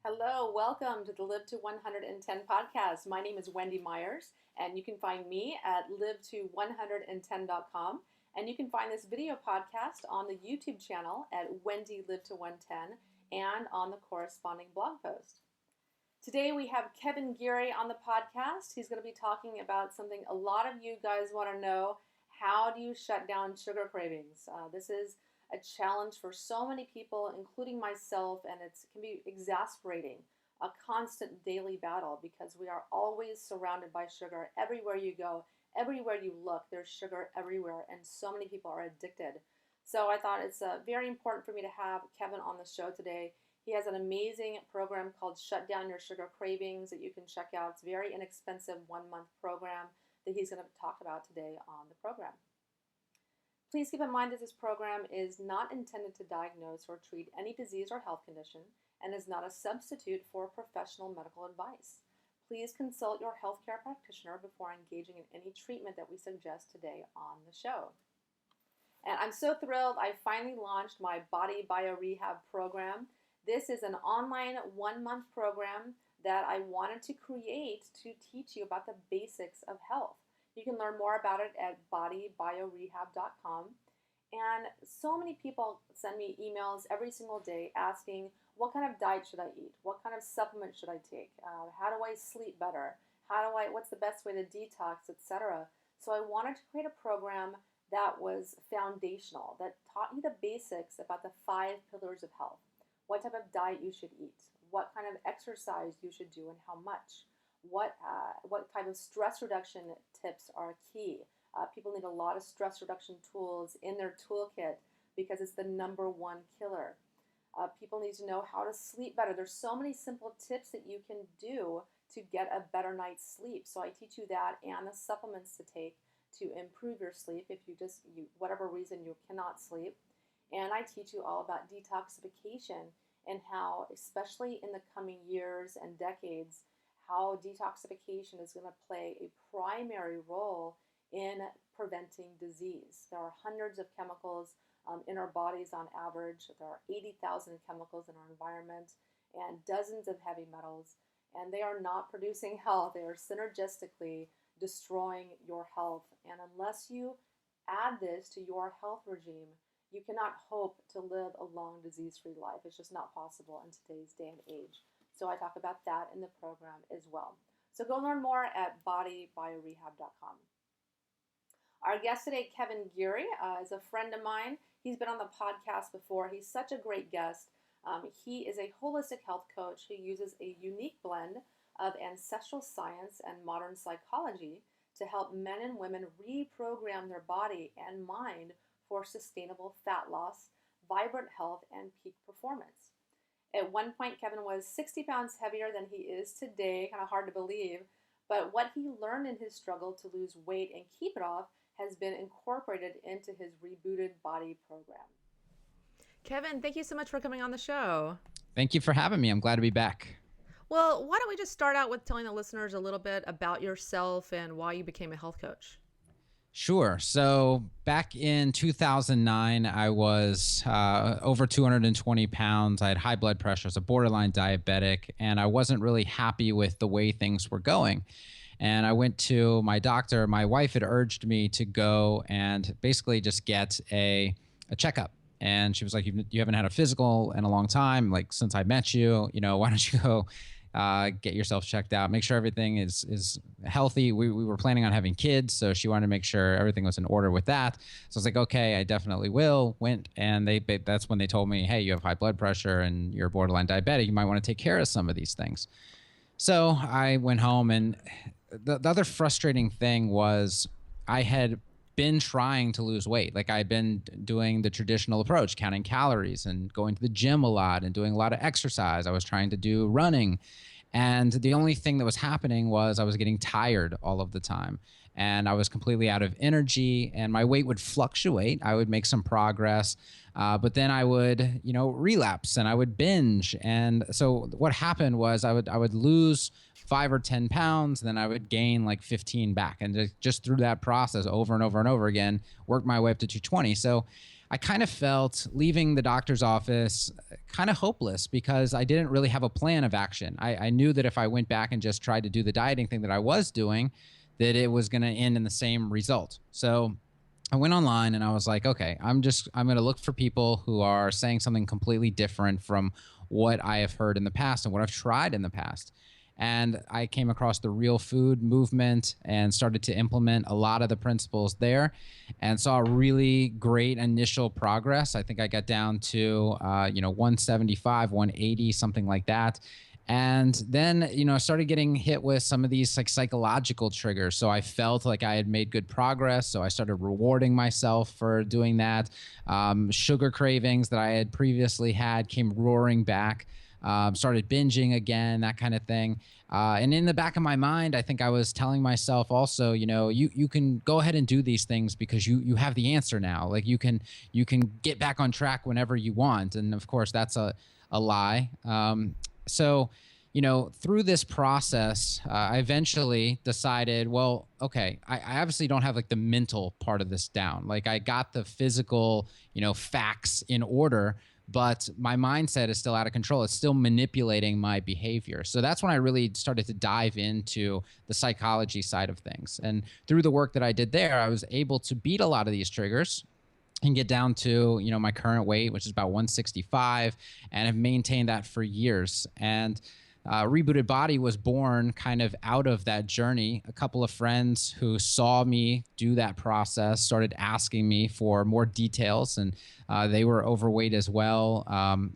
Hello, welcome to the Live to 110 podcast. My name is Wendy Myers, and you can find me at live to110.com. And you can find this video podcast on the YouTube channel at Wendy Live to 110 and on the corresponding blog post. Today we have Kevin Geary on the podcast. He's going to be talking about something a lot of you guys want to know. How do you shut down sugar cravings? This is a challenge for so many people, including myself, and it can be exasperating, a constant daily battle because we are always surrounded by sugar. Everywhere you go, everywhere you look, there's sugar everywhere, and so many people are addicted. So I thought it's very important for me to have Kevin on the show today. He has an amazing program called Shut Down Your Sugar Cravings that you can check out. It's a very inexpensive 1-month program that he's going to talk about today on the program. Please keep in mind that this program is not intended to diagnose or treat any disease or health condition and is not a substitute for professional medical advice. Please consult your healthcare practitioner before engaging in any treatment that we suggest today on the show. And I'm so thrilled I finally launched my Body Bio Rehab program. This is an online 1-month program that I wanted to create to teach you about the basics of health. You can learn more about it at bodybiorehab.com. And so many people send me emails every single day asking, what kind of diet should I eat? What kind of supplement should I take? How do I sleep better? What's the best way to detox, etc. So I wanted to create a program that was foundational, that taught you the basics about the 5 pillars of health. What type of diet you should eat, what kind of exercise you should do and how much. What type of stress reduction tips are key. People need a lot of stress reduction tools in their toolkit because it's the number one killer. People need to know how to sleep better. There's so many simple tips that you can do to get a better night's sleep. So I teach you that and the supplements to take to improve your sleep if whatever reason you cannot sleep. And I teach you all about detoxification and how, especially in the coming years and decades, how detoxification is going to play a primary role in preventing disease. There are hundreds of chemicals in our bodies on average. There are 80,000 chemicals in our environment and dozens of heavy metals, and they are not producing health. They are synergistically destroying your health. And unless you add this to your health regime, you cannot hope to live a long disease-free life. It's just not possible in today's day and age. So I talk about that in the program as well. So go learn more at bodybiorehab.com. Our guest today, Kevin Geary, is a friend of mine. He's been on the podcast before. He's such a great guest. He is a holistic health coach who uses a unique blend of ancestral science and modern psychology to help men and women reprogram their body and mind for sustainable fat loss, vibrant health, and peak performance. At one point, Kevin was 60 pounds heavier than he is today, kind of hard to believe, but what he learned in his struggle to lose weight and keep it off has been incorporated into his Rebooted Body program. Kevin, thank you so much for coming on the show. Thank you for having me. I'm glad to be back. Well, why don't we just start out with telling the listeners a little bit about yourself and why you became a health coach? Sure. So back in 2009, I was over 220 pounds. I had high blood pressure. I was a borderline diabetic, and I wasn't really happy with the way things were going. And I went to my doctor. My wife had urged me to go and basically just get a checkup. And she was like, you haven't had a physical in a long time, like since I met you, why don't you go get yourself checked out, make sure everything is healthy. We were planning on having kids, so she wanted to make sure everything was in order with that. So I was like, okay, I definitely will. Went, and that's when they told me, hey, you have high blood pressure and you're borderline diabetic. You might want to take care of some of these things. So I went home, and the other frustrating thing was I had been trying to lose weight. Like I'd been doing the traditional approach, counting calories and going to the gym a lot and doing a lot of exercise. I was trying to do running. And the only thing that was happening was I was getting tired all of the time. And I was completely out of energy, and my weight would fluctuate. I would make some progress, but then I would, relapse and I would binge. And so what happened was I would lose 5 or 10 pounds, then I would gain like 15 back. And just through that process over and over and over again, worked my way up to 220. So I kind of felt leaving the doctor's office kind of hopeless because I didn't really have a plan of action. I knew that if I went back and just tried to do the dieting thing that I was doing, that it was going to end in the same result. So I went online and I was like, okay, I'm going to look for people who are saying something completely different from what I have heard in the past and what I've tried in the past. And I came across the real food movement and started to implement a lot of the principles there and saw really great initial progress. I think I got down to, 175, 180, something like that. And then, I started getting hit with some of these like psychological triggers. So I felt like I had made good progress. So I started rewarding myself for doing that. Sugar cravings that I had previously had came roaring back. Started binging again, that kind of thing. And in the back of my mind, I think I was telling myself also, you can go ahead and do these things because you have the answer now. Like you can get back on track whenever you want. And of course, that's a lie. So, through this process, I eventually decided, well, okay, I obviously don't have like the mental part of this down. Like I got the physical, facts in order, but my mindset is still out of control. It's still manipulating my behavior. So that's when I really started to dive into the psychology side of things. And through the work that I did there, I was able to beat a lot of these triggers and get down to, my current weight, which is about 165, and have maintained that for years. And Rebooted Body was born kind of out of that journey. A couple of friends who saw me do that process started asking me for more details, and they were overweight as well,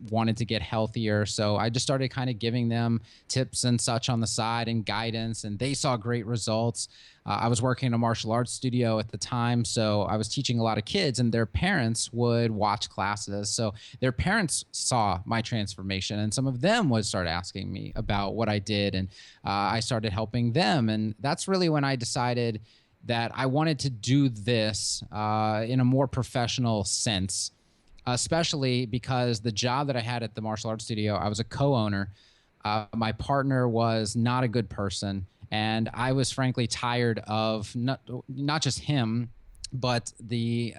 wanted to get healthier. So I just started kind of giving them tips and such on the side and guidance, and they saw great results. I was working in a martial arts studio at the time, so I was teaching a lot of kids, and their parents would watch classes. So their parents saw my transformation, and some of them would start asking me about what I did, and I started helping them. And that's really when I decided that I wanted to do this in a more professional sense, especially because the job that I had at the martial arts studio, I was a co-owner. My partner was not a good person. And I was frankly tired of not just him, but the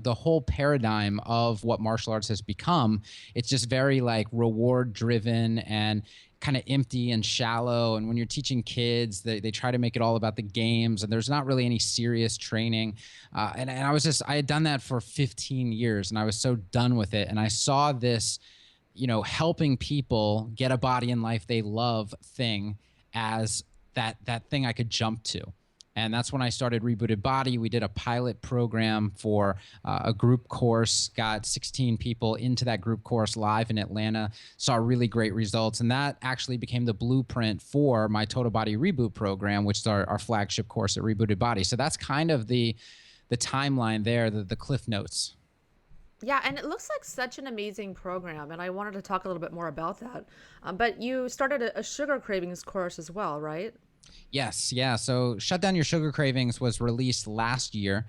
whole paradigm of what martial arts has become. It's just very like reward driven and kind of empty and shallow. And when you're teaching kids, they try to make it all about the games, and there's not really any serious training. And I had done that for 15 years, and I was so done with it. And I saw this, helping people get a body and life they love thing as that thing I could jump to. And that's when I started Rebooted Body. We did a pilot program for a group course, got 16 people into that group course live in Atlanta, saw really great results. And that actually became the blueprint for my Total Body Reboot program, which is our flagship course at Rebooted Body. So that's kind of the timeline there, the cliff notes. Yeah, and it looks like such an amazing program, and I wanted to talk a little bit more about that. But you started a sugar cravings course as well, right? Yes, yeah. So Shut Down Your Sugar Cravings was released last year,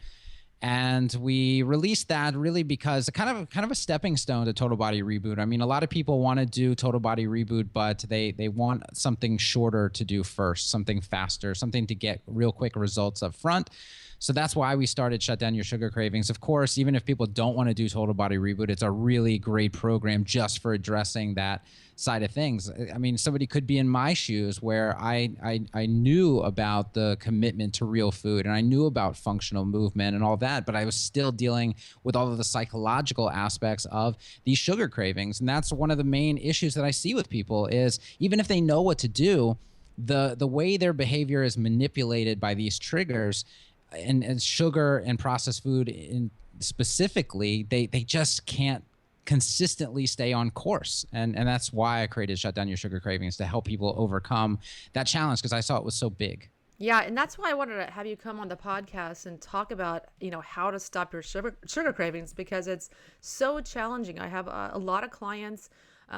and we released that really because kind of a stepping stone to Total Body Reboot. I mean, a lot of people want to do Total Body Reboot, but they want something shorter to do first, something faster, something to get real quick results up front. So that's why we started Shut Down Your Sugar Cravings. Of course, even if people don't want to do Total Body Reboot, it's a really great program just for addressing that side of things. I mean, somebody could be in my shoes where I knew about the commitment to real food, and I knew about functional movement and all that, but I was still dealing with all of the psychological aspects of these sugar cravings. And that's one of the main issues that I see with people is even if they know what to do, the way their behavior is manipulated by these triggers and sugar and processed food in specifically, they just can't consistently stay on course. And that's why I created Shut Down Your Sugar Cravings, to help people overcome that challenge, because I saw it was so big. Yeah, and that's why I wanted to have you come on the podcast and talk about, how to stop your sugar cravings, because it's so challenging. I have a lot of clients,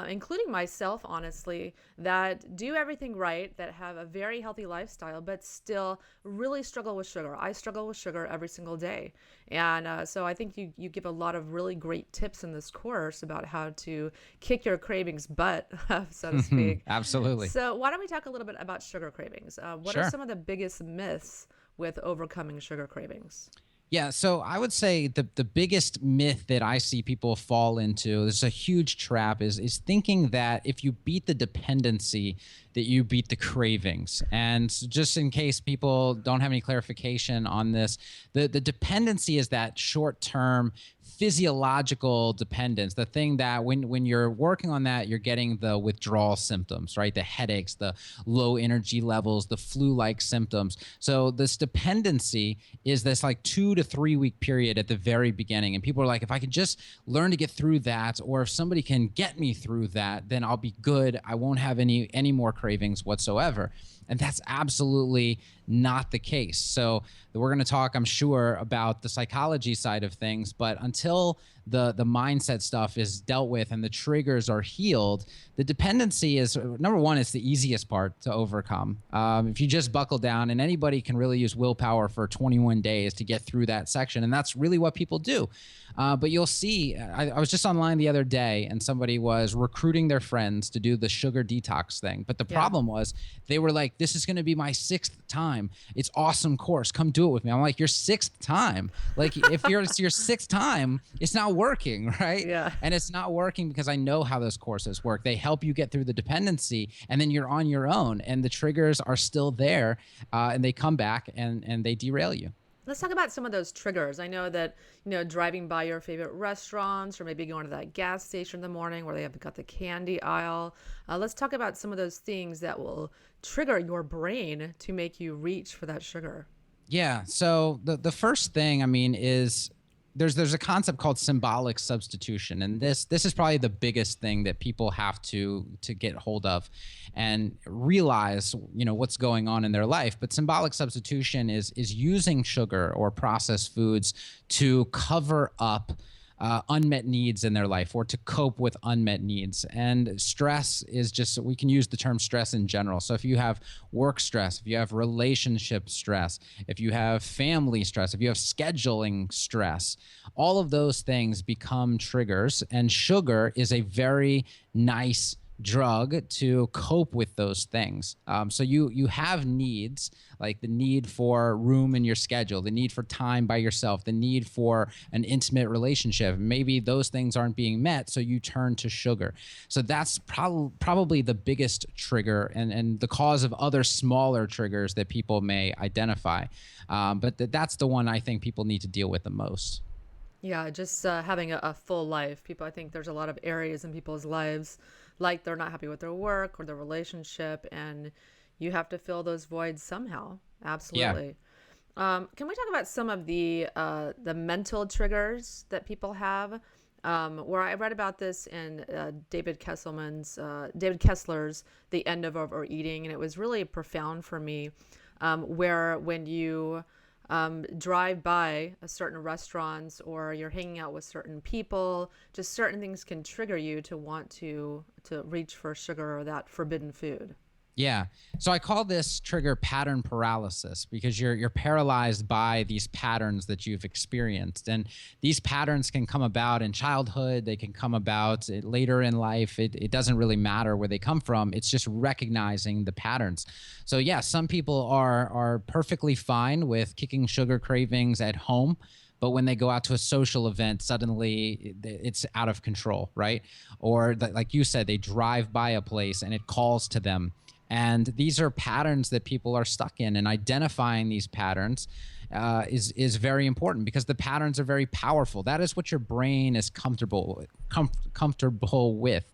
including myself, honestly, that do everything right, that have a very healthy lifestyle, but still really struggle with sugar. I struggle with sugar every single day. And so I think you give a lot of really great tips in this course about how to kick your cravings butt, so to speak. Absolutely. So why don't we talk a little bit about sugar cravings? What Sure. are some of the biggest myths with overcoming sugar cravings? Yeah, so I would say the biggest myth that I see people fall into, this is a huge trap, is thinking that if you beat the dependency, that you beat the cravings. And just in case people don't have any clarification on this, the dependency is that short-term physiological dependence, the thing that when you're working on that, you're getting the withdrawal symptoms, right? The headaches, the low energy levels, the flu-like symptoms. So this dependency is this like 2 to 3 week period at the very beginning. And people are like, if I can just learn to get through that, or if somebody can get me through that, then I'll be good. I won't have any more cravings whatsoever. And that's absolutely not the case. So we're going to talk, I'm sure, about the psychology side of things, but until the mindset stuff is dealt with and the triggers are healed, the dependency is, number one, it's the easiest part to overcome. If you just buckle down, and anybody can really use willpower for 21 days to get through that section, and that's really what people do. But you'll see, I was just online the other day, and somebody was recruiting their friends to do the sugar detox thing. But the problem was, they were like, this is going to be my 6th time. It's awesome course. Come do it with me. I'm like, your 6th time? Like, if it's your 6th time, it's not working, right? Yeah. And it's not working because I know how those courses work. They help you get through the dependency, and then you're on your own, and the triggers are still there, and they come back and they derail you. Let's talk about some of those triggers. I know that, driving by your favorite restaurants, or maybe going to that gas station in the morning where they have got the candy aisle. Let's talk about some of those things that will trigger your brain to make you reach for that sugar. Yeah. So the first thing, I mean, is there's a concept called symbolic substitution, and this is probably the biggest thing that people have to get hold of and realize, what's going on in their life. But symbolic substitution is using sugar or processed foods to cover up unmet needs in their life, or to cope with unmet needs. And stress is just, we can use the term stress in general. So if you have work stress, if you have relationship stress, if you have family stress, if you have scheduling stress, all of those things become triggers. And sugar is a very nice drug to cope with those things. So you have needs, like the need for room in your schedule, the need for time by yourself, the need for an intimate relationship. Maybe those things aren't being met, so you turn to sugar. So that's probably the biggest trigger, and the cause of other smaller triggers that people may identify. But that's the one I think people need to deal with the most. Yeah, just having a full life. I think there's a lot of areas in people's lives, like they're not happy with their work or their relationship, and you have to fill those voids somehow. Absolutely. Can we talk about some of the mental triggers that people have? Where I read about this in David Kessler's The End of Overeating, and it was really profound for me, where when you drive by a certain restaurants, or you're hanging out with certain people, just certain things can trigger you to want to reach for sugar or that forbidden food. Yeah. So I call this trigger pattern paralysis, because you're paralyzed by these patterns that you've experienced. And these patterns can come about in childhood. They can come about later in life. It doesn't really matter where they come from. It's just recognizing the patterns. So yeah, some people are perfectly fine with kicking sugar cravings at home, but when they go out to a social event, suddenly it's out of control, right? Or like you said, they drive by a place and it calls to them. And these are patterns that people are stuck in, and identifying these patterns is very important, because the patterns are very powerful. That is what your brain is comfortable with.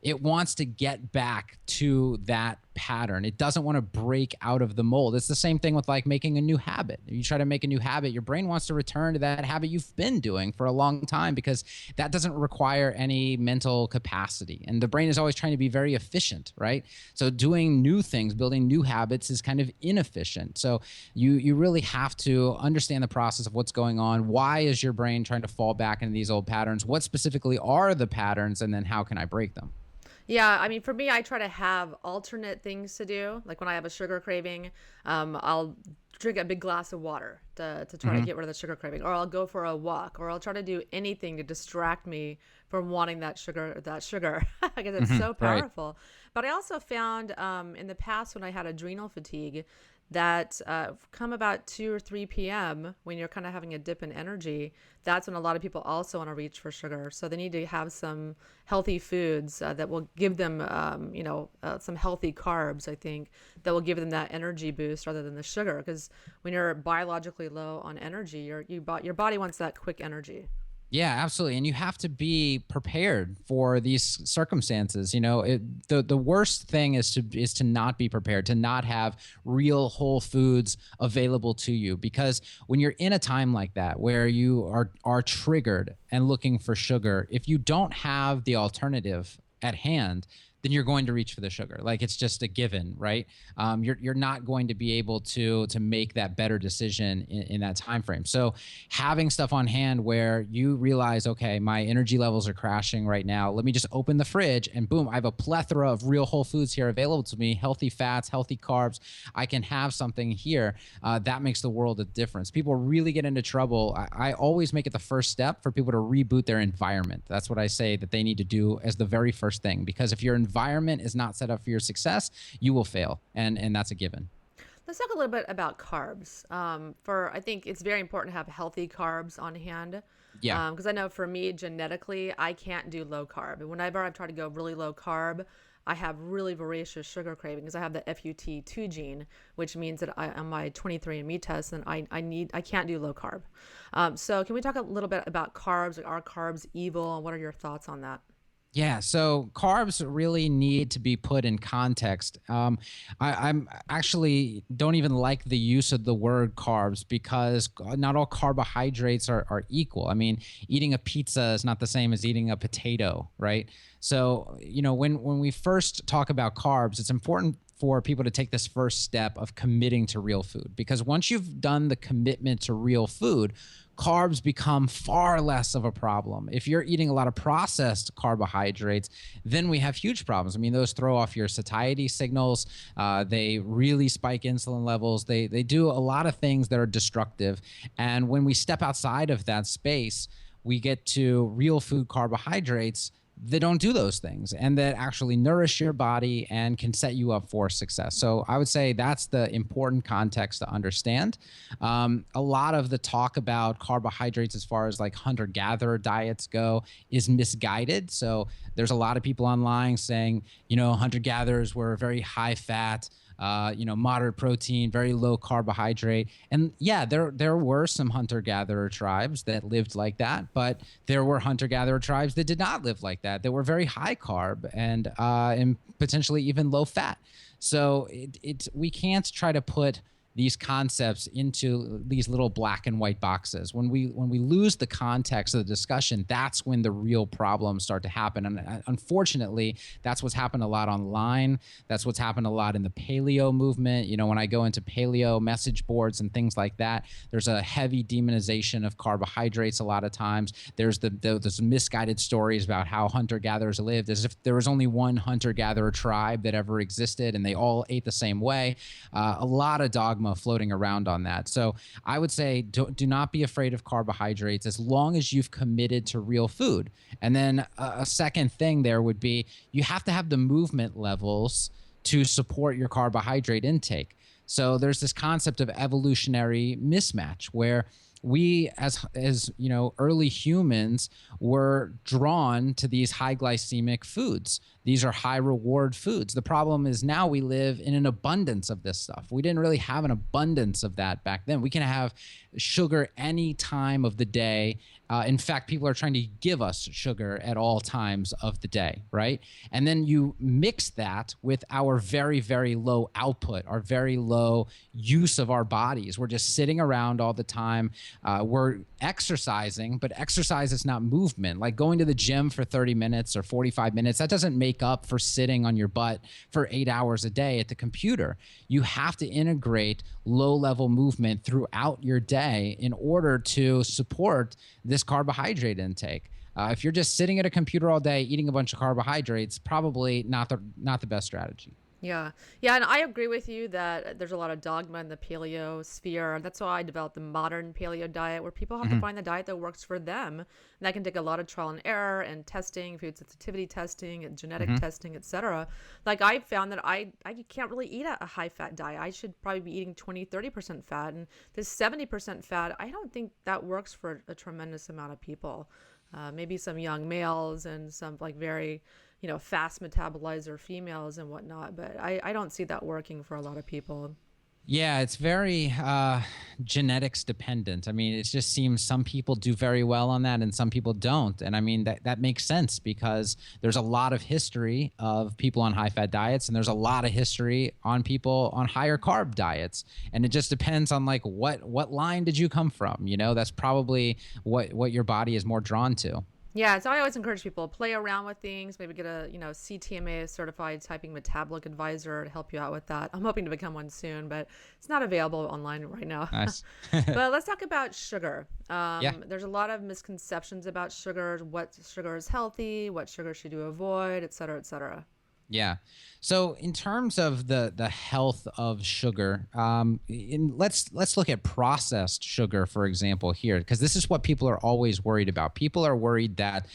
It wants to get back to that pattern. It doesn't want to break out of the mold. It's the same thing with like making a new habit. If you try to make a new habit, your brain wants to return to that habit you've been doing for a long time, because that doesn't require any mental capacity. And the brain is always trying to be very efficient, right? So doing new things, building new habits is kind of inefficient. So you really have to understand the process of what's going on. Why is your brain trying to fall back into these old patterns? What specifically are the patterns? And then how can I break them? Yeah, I mean, for me, I try to have alternate things to do. Like when I have a sugar craving, I'll drink a big glass of water to try to get rid of the sugar craving, or I'll go for a walk, or I'll try to do anything to distract me from wanting that sugar, because it's so Right. powerful. But I also found in the past, when I had adrenal fatigue, that come about 2 or 3 p.m. when you're kind of having a dip in energy. That's when a lot of people also want to reach for sugar. So they need to have some healthy foods that will give them, some healthy carbs, I think, that will give them that energy boost rather than the sugar. Because when you're biologically low on energy, your body wants that quick energy. Yeah, absolutely. And you have to be prepared for these circumstances. The worst thing is to not be prepared, to not have real whole foods available to you. Because when you're in a time like that where you are triggered and looking for sugar, if you don't have the alternative at hand, then you're going to reach for the sugar. Like, it's just a given, right? You're not going to be able to make that better decision in that time frame. So having stuff on hand where you realize, okay, my energy levels are crashing right now. Let me just open the fridge and boom, I have a plethora of real whole foods here available to me, healthy fats, healthy carbs. I can have something here. That makes the world of difference. People really get into trouble. I always make it the first step for people to reboot their environment. That's what I say that they need to do as the very first thing, because if your environment is not set up for your success, you will fail. And that's a given. Let's talk a little bit about carbs. I think it's very important to have healthy carbs on hand. Yeah. Because I know for me, genetically, I can't do low carb. And whenever I try to go really low carb, I have really voracious sugar cravings. I have the FUT2 gene, which means that on my 23andMe test, and I can't do low carb. So can we talk a little bit about carbs? Are carbs evil? And what are your thoughts on that? Yeah, so carbs really need to be put in context. I'm actually don't even like the use of the word carbs, because not all carbohydrates are equal. I mean, eating a pizza is not the same as eating a potato, right? So, when we first talk about carbs, it's important for people to take this first step of committing to real food, because once you've done the commitment to real food, carbs become far less of a problem. If you're eating a lot of processed carbohydrates, then we have huge problems. I mean, those throw off your satiety signals. They really spike insulin levels. They do a lot of things that are destructive. And when we step outside of that space, we get to real food carbohydrates that don't do those things and that actually nourish your body and can set you up for success. So I would say that's the important context to understand. A lot of the talk about carbohydrates as far as like hunter-gatherer diets go is misguided. So there's a lot of people online saying, hunter-gatherers were very high fat, moderate protein, very low carbohydrate. And yeah, there were some hunter-gatherer tribes that lived like that, but there were hunter-gatherer tribes that did not live like that were very high carb and potentially even low fat. So we can't try to put these concepts into these little black and white boxes. When we lose the context of the discussion, that's when the real problems start to happen. And unfortunately, that's what's happened a lot online. That's what's happened a lot in the paleo movement. When I go into paleo message boards and things like that, there's a heavy demonization of carbohydrates a lot of times. There's those misguided stories about how hunter-gatherers lived as if there was only one hunter-gatherer tribe that ever existed and they all ate the same way. A lot of dogma floating around on that. So I would say do not be afraid of carbohydrates as long as you've committed to real food. And then a second thing there would be you have to have the movement levels to support your carbohydrate intake. So there's this concept of evolutionary mismatch where we as early humans were drawn to these high glycemic foods. These are high reward foods. The problem is now we live in an abundance of this stuff. We didn't really have an abundance of that back then. We can have sugar any time of the day. In fact, people are trying to give us sugar at all times of the day, right? And then you mix that with our very, very low output, our very low use of our bodies. We're just sitting around all the time. We're exercising, but exercise is not movement. Like going to the gym for 30 minutes or 45 minutes, that doesn't make up for sitting on your butt for 8 hours a day at the computer. You have to integrate low-level movement throughout your day in order to support this carbohydrate intake. If you're just sitting at a computer all day eating a bunch of carbohydrates, probably not the best strategy. Yeah. Yeah. And I agree with you that there's a lot of dogma in the paleo sphere. That's why I developed the modern paleo diet, where people have to Hmm. find the diet that works for them. And that can take a lot of trial and error and testing, food sensitivity testing, and genetic Hmm. testing, etc. Like I found that I can't really eat a high fat diet. I should probably be eating 20, 30% fat. And this 70% fat, I don't think that works for a tremendous amount of people. Maybe some young males and some like very fast metabolizer females and whatnot. But I don't see that working for a lot of people. Yeah, it's very genetics dependent. I mean, it just seems some people do very well on that and some people don't. And I mean, that makes sense because there's a lot of history of people on high fat diets and there's a lot of history on people on higher carb diets. And it just depends on like what line did you come from? That's probably what your body is more drawn to. Yeah, so I always encourage people to play around with things, maybe get a, CTMA certified typing metabolic advisor to help you out with that. I'm hoping to become one soon, but it's not available online right now. Nice. But let's talk about sugar. Yeah. There's a lot of misconceptions about sugar, what sugar is healthy, what sugar should you avoid, et cetera, et cetera. Yeah. So in terms of the health of sugar, let's look at processed sugar, for example, here, because this is what people are always worried about. People are worried that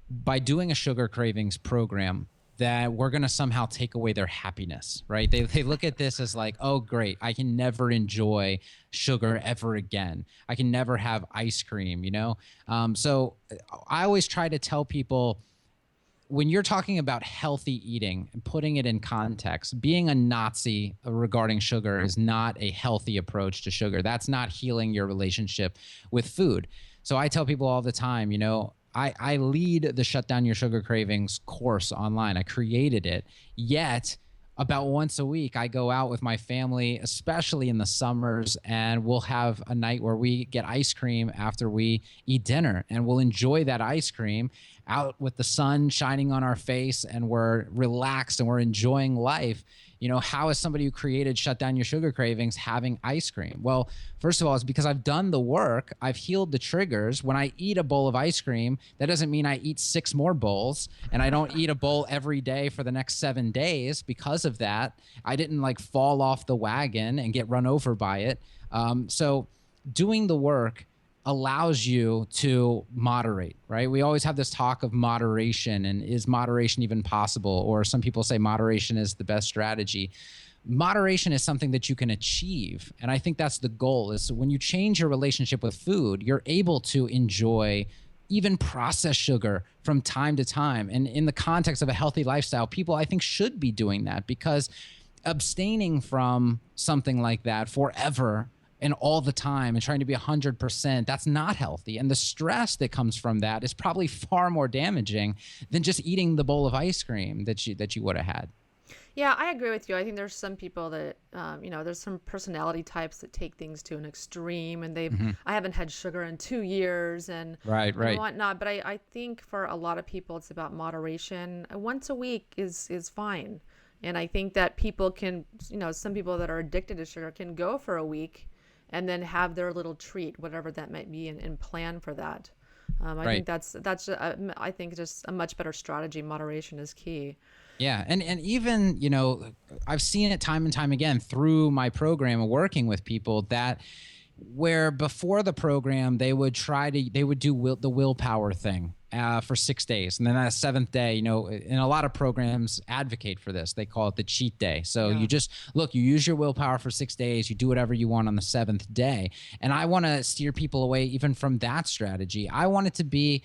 by doing a sugar cravings program, that we're going to somehow take away their happiness, right? They look at this as like, oh, great, I can never enjoy sugar ever again. I can never have ice cream. So I always try to tell people, when you're talking about healthy eating and putting it in context, being a Nazi regarding sugar is not a healthy approach to sugar. That's not healing your relationship with food. So I tell people all the time, I lead the Shut Down Your Sugar Cravings course online. I created it. Yet, about once a week, I go out with my family, especially in the summers, and we'll have a night where we get ice cream after we eat dinner, and we'll enjoy that ice cream out with the sun shining on our face, and we're relaxed and we're enjoying life. How is somebody who created Shut Down Your Sugar Cravings having ice cream? Well, first of all, it's because I've done the work. I've healed the triggers. When I eat a bowl of ice cream, that doesn't mean I eat 6 more bowls, and I don't eat a bowl every day for the next 7 days because of that. I didn't like fall off the wagon and get run over by it. So doing the work allows you to moderate, right? We always have this talk of moderation, and is moderation even possible? Or some people say moderation is the best strategy. Moderation is something that you can achieve. And I think that's the goal, is when you change your relationship with food, you're able to enjoy even processed sugar from time to time. And in the context of a healthy lifestyle, people, I think, should be doing that, because abstaining from something like that forever and all the time and trying to be 100%, that's not healthy. And the stress that comes from that is probably far more damaging than just eating the bowl of ice cream that you would have had. Yeah, I agree with you. I think there's some people that, there's some personality types that take things to an extreme, and I haven't had sugar in 2 years Right. and whatnot. But I think for a lot of people, it's about moderation. Once a week is fine. And I think that people can, some people that are addicted to sugar can go for a week and then have their little treat, whatever that might be, and plan for that. I think that's I think just a much better strategy. Moderation is key. Yeah. And even, I've seen it time and time again through my program and working with people, that where before the program, they would do the willpower thing for 6 days. And then that 7th day, and a lot of programs advocate for this. They call it the cheat day. So you just you use your willpower for 6 days, you do whatever you want on the 7th day. And I want to steer people away even from that strategy. I want it to be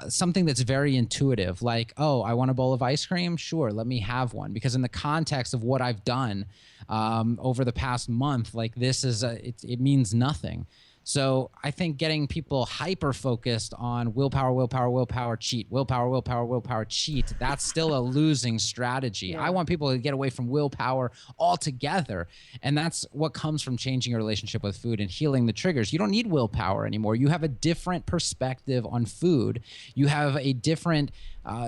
something that's very intuitive, like, oh, I want a bowl of ice cream. Sure, let me have one. Because in the context of what I've done over the past month, like this it means nothing. So I think getting people hyper focused on willpower, cheat, willpower, cheat, that's still a losing strategy. Yeah. I want people to get away from willpower altogether. And that's what comes from changing your relationship with food and healing the triggers. You don't need willpower anymore. You have a different perspective on food. You have a different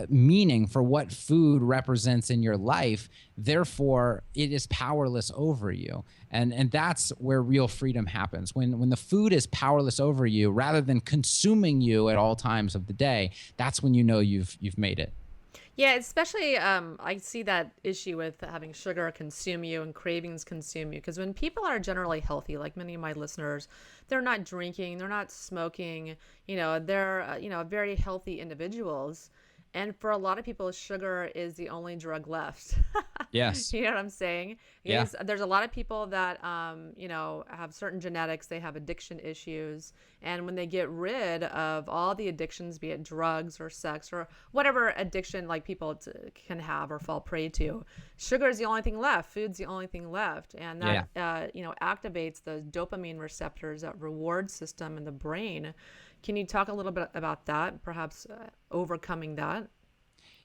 meaning for what food represents in your life. Therefore, it is powerless over you. And that's where real freedom happens. When the food is powerless over you, rather than consuming you at all times of the day, that's when you know you've made it. Yeah, especially I see that issue with having sugar consume you and cravings consume you. Because when people are generally healthy, like many of my listeners, they're not drinking, they're not smoking, they're, very healthy individuals. And for a lot of people, sugar is the only drug left. Yes. You know what I'm saying? Yeah. Because there's a lot of people that, have certain genetics, they have addiction issues. And when they get rid of all the addictions, be it drugs or sex or whatever addiction like people can have or fall prey to, sugar is the only thing left. Food's the only thing left. And Yeah. that, activates the dopamine receptors, that reward system in the brain. Can you talk a little bit about that, perhaps overcoming that?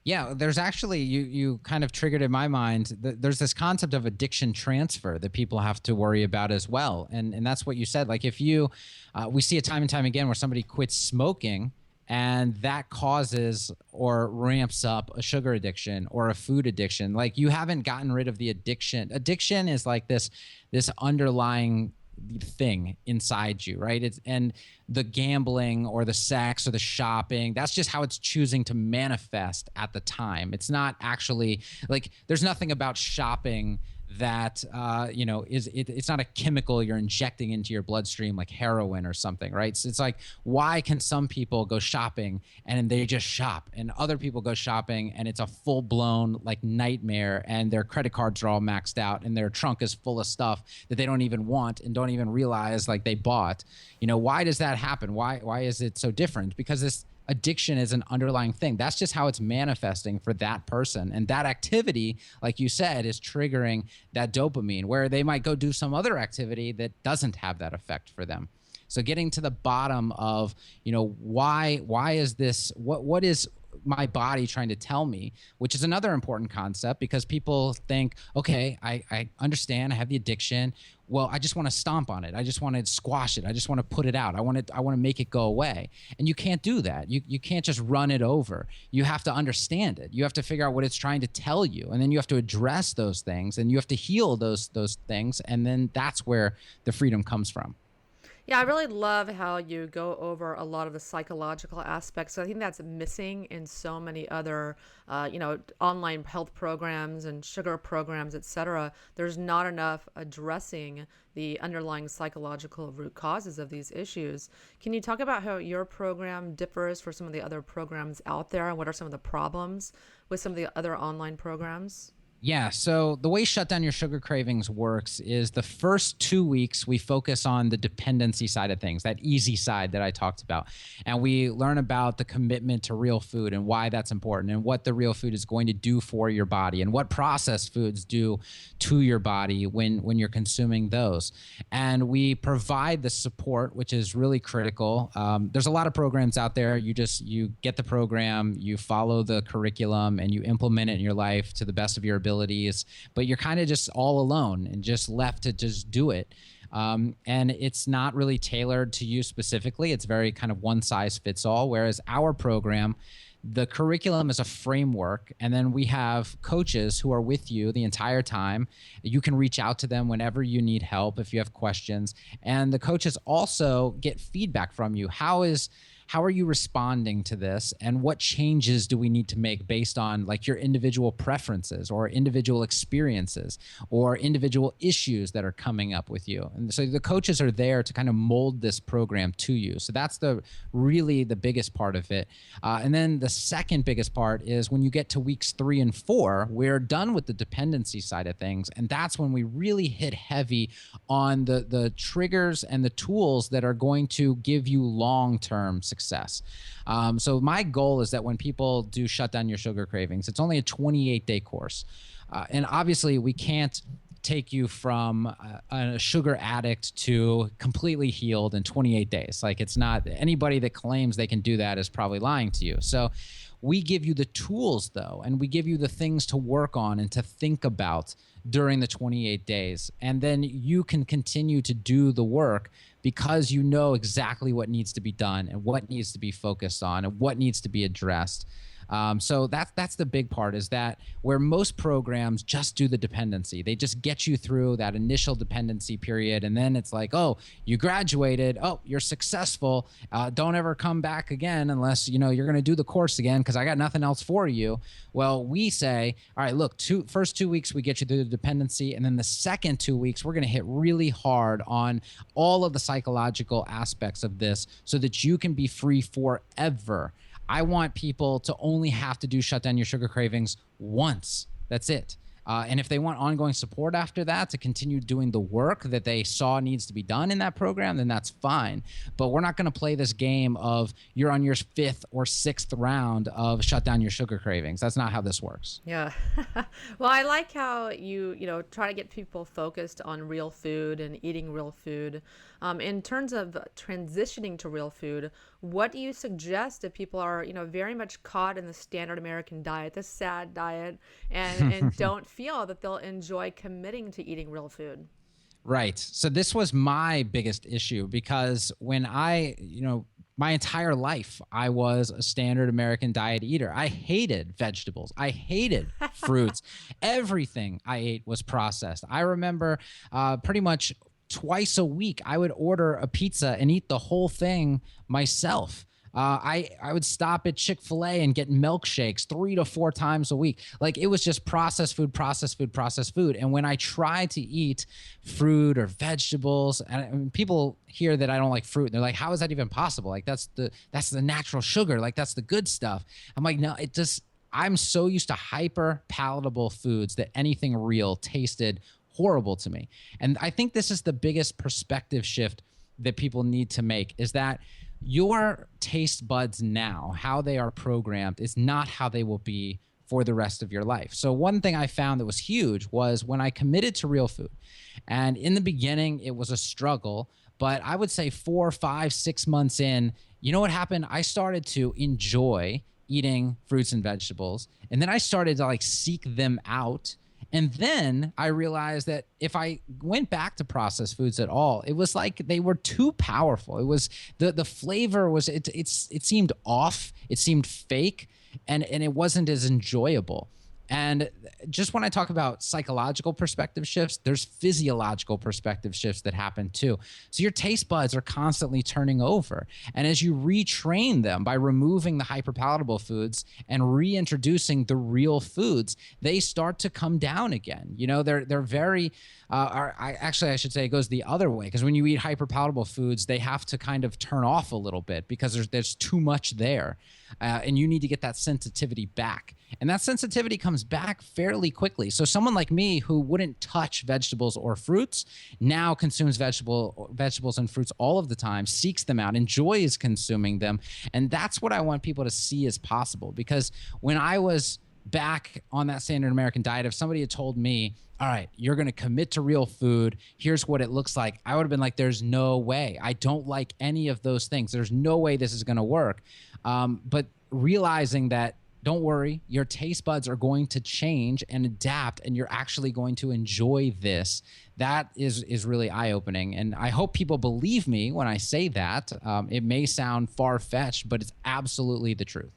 Yeah, there's actually you kind of triggered in my mind. There's this concept of addiction transfer that people have to worry about as well, and that's what you said. Like if you, we see it time and time again where somebody quits smoking, and that causes or ramps up a sugar addiction or a food addiction. Like you haven't gotten rid of the addiction. Addiction is like this underlying thing inside you, right? It's and the gambling or the sex or the shopping, that's just how it's choosing to manifest at the time. It's not actually like there's nothing about shopping that it's not a chemical you're injecting into your bloodstream like heroin or something, right? So it's like, why can some people go shopping and they just shop, and other people go shopping and it's a full-blown like nightmare, and their credit cards are all maxed out and their trunk is full of stuff that they don't even want and don't even realize like they bought? Why does that happen? Why is it so different? Because this addiction is an underlying thing. That's just how it's manifesting for that person. And that activity, like you said, is triggering that dopamine, where they might go do some other activity that doesn't have that effect for them. So getting to the bottom of, why is this, what is my body trying to tell me, which is another important concept, because people think, okay, I understand, I have the addiction. Well, I just want to stomp on it. I just want to squash it. I just want to put it out. I want to make it go away. And you can't do that. You can't just run it over. You have to understand it. You have to figure out what it's trying to tell you. And then you have to address those things, and you have to heal those things. And then that's where the freedom comes from. Yeah, I really love how you go over a lot of the psychological aspects. So I think that's missing in so many other, online health programs and sugar programs, et cetera. There's not enough addressing the underlying psychological root causes of these issues. Can you talk about how your program differs from some of the other programs out there, and what are some of the problems with some of the other online programs? Yeah, so the way Shut Down Your Sugar Cravings works is the first 2 weeks we focus on the dependency side of things, that easy side that I talked about. And we learn about the commitment to real food and why that's important, and what the real food is going to do for your body, and what processed foods do to your body when you're consuming those. And we provide the support, which is really critical. There's a lot of programs out there. You get the program, you follow the curriculum, and you implement it in your life to the best of your abilities, but you're kind of just all alone and just left to just do it. And it's not really tailored to you specifically. It's very kind of one size fits all. Whereas our program, the curriculum is a framework, and then we have coaches who are with you the entire time. You can reach out to them whenever you need help if you have questions. And the coaches also get feedback from you. How are you responding to this, and what changes do we need to make based on like your individual preferences or individual experiences or individual issues that are coming up with you? And so the coaches are there to kind of mold this program to you. So that's really the biggest part of it. And then the second biggest part is when you get to weeks 3 and 4, we're done with the dependency side of things. And that's when we really hit heavy on the triggers and the tools that are going to give you long-term success. So my goal is that when people do Shut Down Your Sugar Cravings, it's only a 28-day course. And obviously we can't take you from a sugar addict to completely healed in 28 days. Like, it's not, anybody that claims they can do that is probably lying to you. So we give you the tools though, and we give you the things to work on and to think about during the 28 days. And then you can continue to do the work because you know exactly what needs to be done and what needs to be focused on and what needs to be addressed. So that's the big part, is that where most programs just do the dependency. They just get you through that initial dependency period. And then it's like, oh, you graduated. Oh, you're successful. Don't ever come back again unless, you're going to do the course again, because I got nothing else for you. Well, we say, all right, look, first 2 weeks, we get you through the dependency. And then the second 2 weeks, we're going to hit really hard on all of the psychological aspects of this so that you can be free forever. I want people to only have to do shut down your sugar cravings once. That's it. And if they want ongoing support after that to continue doing the work that they saw needs to be done in that program, then that's fine. But we're not going to play this game of you're on your 5th or 6th round of shut down your sugar cravings. That's not how this works. Yeah. Well, I like how you try to get people focused on real food and eating real food. In terms of transitioning to real food, what do you suggest if people are, very much caught in the standard American diet, the SAD diet, and don't feel that they'll enjoy committing to eating real food? Right. So this was my biggest issue, because when my entire life, I was a standard American diet eater. I hated vegetables. I hated fruits. Everything I ate was processed. I remember pretty much twice a week, I would order a pizza and eat the whole thing myself. I would stop at Chick-fil-A and get milkshakes 3 to 4 times a week. Like, it was just processed food, processed food, processed food. And when I tried to eat fruit or vegetables, and people hear that I don't like fruit, and they're like, how is that even possible? Like, that's the natural sugar. Like, that's the good stuff. I'm like, no, I'm so used to hyper palatable foods that anything real tasted horrible to me. And I think this is the biggest perspective shift that people need to make, is that your taste buds now, how they are programmed, is not how they will be for the rest of your life. So one thing I found that was huge was when I committed to real food. And in the beginning, it was a struggle, but I would say 4, 5, 6 months in, you know what happened? I started to enjoy eating fruits and vegetables. And then I started to seek them out. And then I realized that if I went back to processed foods at all, it was like they were too powerful. It was the flavor was, it seemed off. It seemed fake, and it wasn't as enjoyable. And just when I talk about psychological perspective shifts, there's physiological perspective shifts that happen too. So your taste buds are constantly turning over. And as you retrain them by removing the hyperpalatable foods and reintroducing the real foods, they start to come down again. They're very, I should say it goes the other way, because when you eat hyperpalatable foods, they have to kind of turn off a little bit because there's too much there. And you need to get that sensitivity back. And that sensitivity comes back fairly quickly. So someone like me who wouldn't touch vegetables or fruits now consumes vegetables and fruits all of the time, seeks them out, enjoys consuming them. And that's what I want people to see as possible. Because when I was back on that standard American diet, if somebody had told me, all right, you're going to commit to real food, here's what it looks like, I would have been like, there's no way. I don't like any of those things. There's no way this is going to work. But realizing that, don't worry, your taste buds are going to change and adapt, and you're actually going to enjoy this. That is really eye-opening. And I hope people believe me when I say that. It may sound far-fetched, but it's absolutely the truth.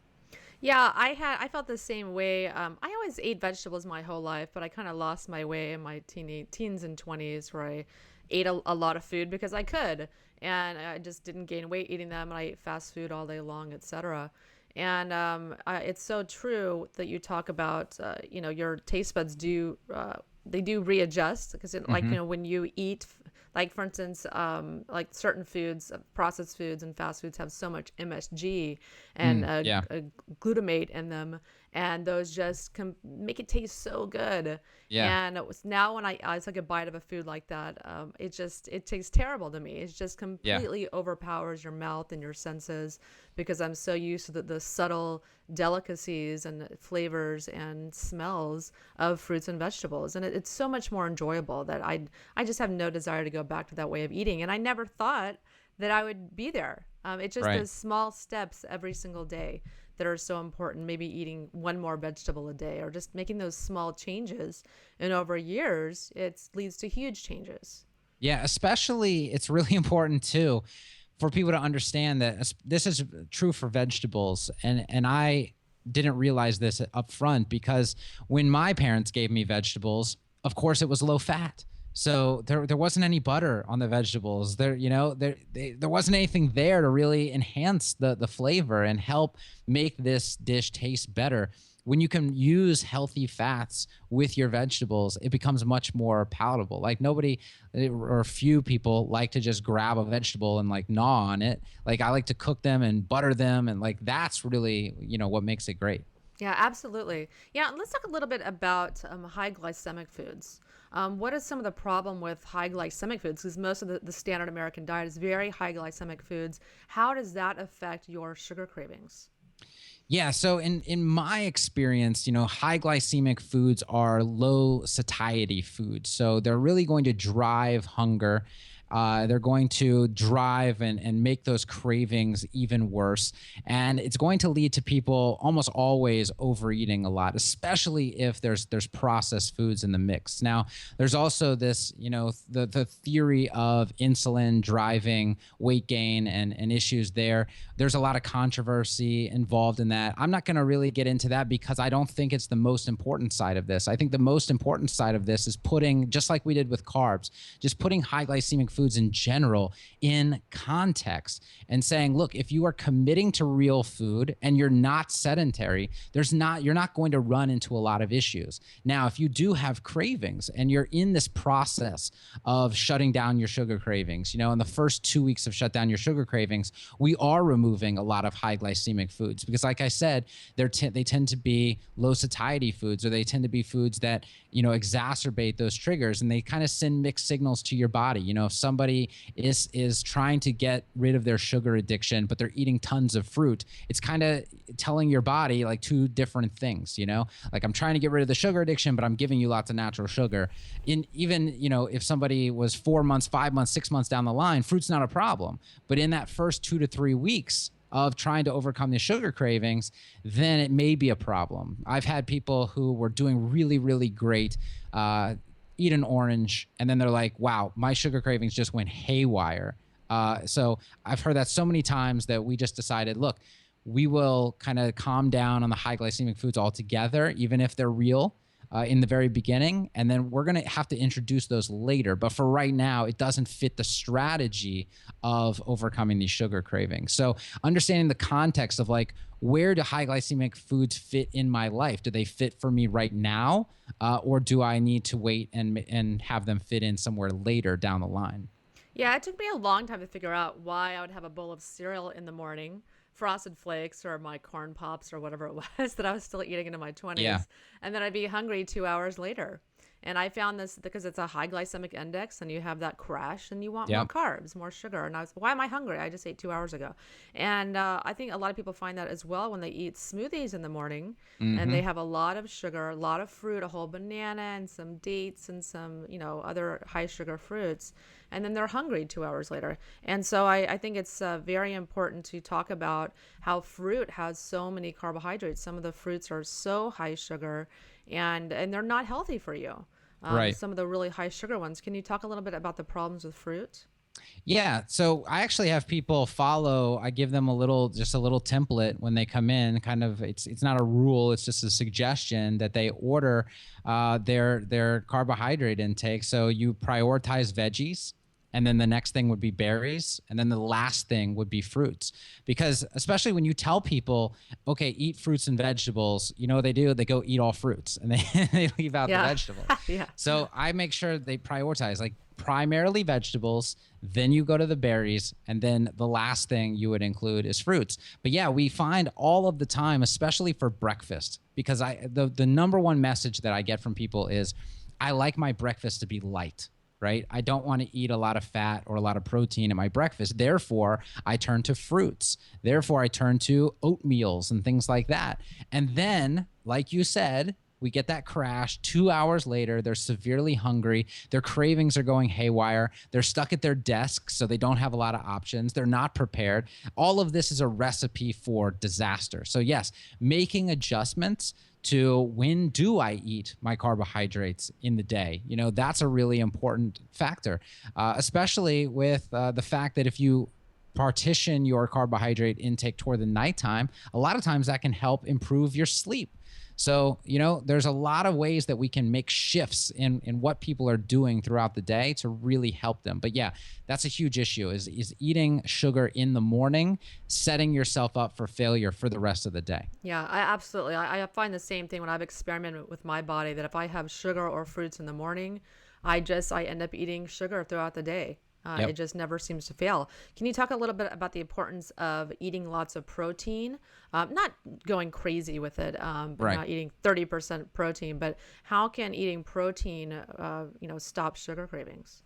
Yeah, I felt the same way. I always ate vegetables my whole life, but I kind of lost my way in my teens and 20s, where I ate a lot of food because I could, and I just didn't gain weight eating them, and I ate fast food all day long, etc. And it's so true that you talk about, your taste buds do readjust, because when you eat, like, for instance, like certain foods, processed foods and fast foods have so much MSG and glutamate in them, and those just make it taste so good. Yeah. And now when I take a bite of a food like that, it tastes terrible to me. It just completely overpowers your mouth and your senses, because I'm so used to the subtle delicacies and flavors and smells of fruits and vegetables. And it's so much more enjoyable that I just have no desire to go back to that way of eating. And I never thought that I would be there. It's just those small steps every single day that are so important. Maybe eating one more vegetable a day, or just making those small changes. And over years, it leads to huge changes. Yeah, especially it's really important too for people to understand that this is true for vegetables. And I didn't realize this up front, because when my parents gave me vegetables, of course it was low fat. So there wasn't any butter on the vegetables. There wasn't anything there to really enhance the flavor and help make this dish taste better. When you can use healthy fats with your vegetables, it becomes much more palatable. Like nobody or few people like to just grab a vegetable and like gnaw on it. Like I like to cook them and butter them, and like that's really, what makes it great. Yeah, absolutely. Yeah, let's talk a little bit about high glycemic foods. What is some of the problem with high glycemic foods? Because most of the standard American diet is very high glycemic foods. How does that affect your sugar cravings? Yeah, so in my experience, high glycemic foods are low satiety foods. So they're really going to drive hunger. They're going to drive and make those cravings even worse. And it's going to lead to people almost always overeating a lot, especially if there's processed foods in the mix. Now, there's also this, the theory of insulin driving weight gain and issues there. There's a lot of controversy involved in that. I'm not going to really get into that because I don't think it's the most important side of this. I think the most important side of this is putting, just like we did with carbs, just putting high glycemic foods in general in context and saying, look, if you are committing to real food and you're not sedentary, you're not going to run into a lot of issues. Now, if you do have cravings and you're in this process of shutting down your sugar cravings, in the first 2 weeks of shut down your sugar cravings, we are removing a lot of high glycemic foods because, like I said, they tend to be low satiety foods, or they tend to be foods that, exacerbate those triggers, and they kind of send mixed signals to your body. If somebody is trying to get rid of their sugar addiction, but they're eating tons of fruit, it's kind of telling your body like two different things, like I'm trying to get rid of the sugar addiction, but I'm giving you lots of natural sugar. Even if somebody was 4 months, 5 months, 6 months down the line, fruit's not a problem. But in that first 2 to 3 weeks of trying to overcome the sugar cravings, then it may be a problem. I've had people who were doing really, really great, eat an orange, and then they're like, wow, my sugar cravings just went haywire. So I've heard that so many times that we just decided, look, we will kind of calm down on the high glycemic foods altogether, even if they're real, in the very beginning, and then we're going to have to introduce those later. But for right now, it doesn't fit the strategy of overcoming these sugar cravings. So understanding the context of like, where do high glycemic foods fit in my life? Do they fit for me right now? Or do I need to wait and have them fit in somewhere later down the line? Yeah, it took me a long time to figure out why I would have a bowl of cereal in the morning, Frosted Flakes or my corn pops or whatever it was that I was still eating into my 20s. Yeah. And then I'd be hungry 2 hours later. And I found this because it's a high glycemic index and you have that crash and you want more carbs, more sugar. And I was, why am I hungry? I just ate 2 hours ago. And I think a lot of people find that as well when they eat smoothies in the morning and they have a lot of sugar, a lot of fruit, a whole banana and some dates and some, other high sugar fruits. And then they're hungry 2 hours later. And so I think it's very important to talk about how fruit has so many carbohydrates. Some of the fruits are so high sugar and they're not healthy for you. Right. Some of the really high sugar ones. Can you talk a little bit about the problems with fruit? Yeah. So I actually have people follow. I give them just a little template when they come in. Kind of, it's not a rule. It's just a suggestion that they order their carbohydrate intake. So you prioritize veggies. And then the next thing would be berries. And then the last thing would be fruits. Because especially when you tell people, okay, eat fruits and vegetables, what they do? They go eat all fruits and they leave out the vegetables. Yeah. So I make sure they prioritize like primarily vegetables, then you go to the berries, and then the last thing you would include is fruits. But yeah, we find all of the time, especially for breakfast, because the number one message that I get from people is, I like my breakfast to be light. Right? I don't want to eat a lot of fat or a lot of protein at my breakfast. Therefore, I turn to fruits. Therefore, I turn to oatmeals and things like that. And then, like you said, we get that crash. 2 hours later, they're severely hungry. Their cravings are going haywire. They're stuck at their desk, so they don't have a lot of options. They're not prepared. All of this is a recipe for disaster. So yes, making adjustments to when do I eat my carbohydrates in the day? That's a really important factor, especially with the fact that if you partition your carbohydrate intake toward the nighttime, a lot of times that can help improve your sleep. So, there's a lot of ways that we can make shifts in what people are doing throughout the day to really help them. But yeah, that's a huge issue is eating sugar in the morning, setting yourself up for failure for the rest of the day. Yeah, I find the same thing when I've experimented with my body, that if I have sugar or fruits in the morning, I end up eating sugar throughout the day. Yep. It just never seems to fail. Can you talk a little bit about the importance of eating lots of protein? Not going crazy with it, Right. not eating 30% protein, but how can eating protein, stop sugar cravings?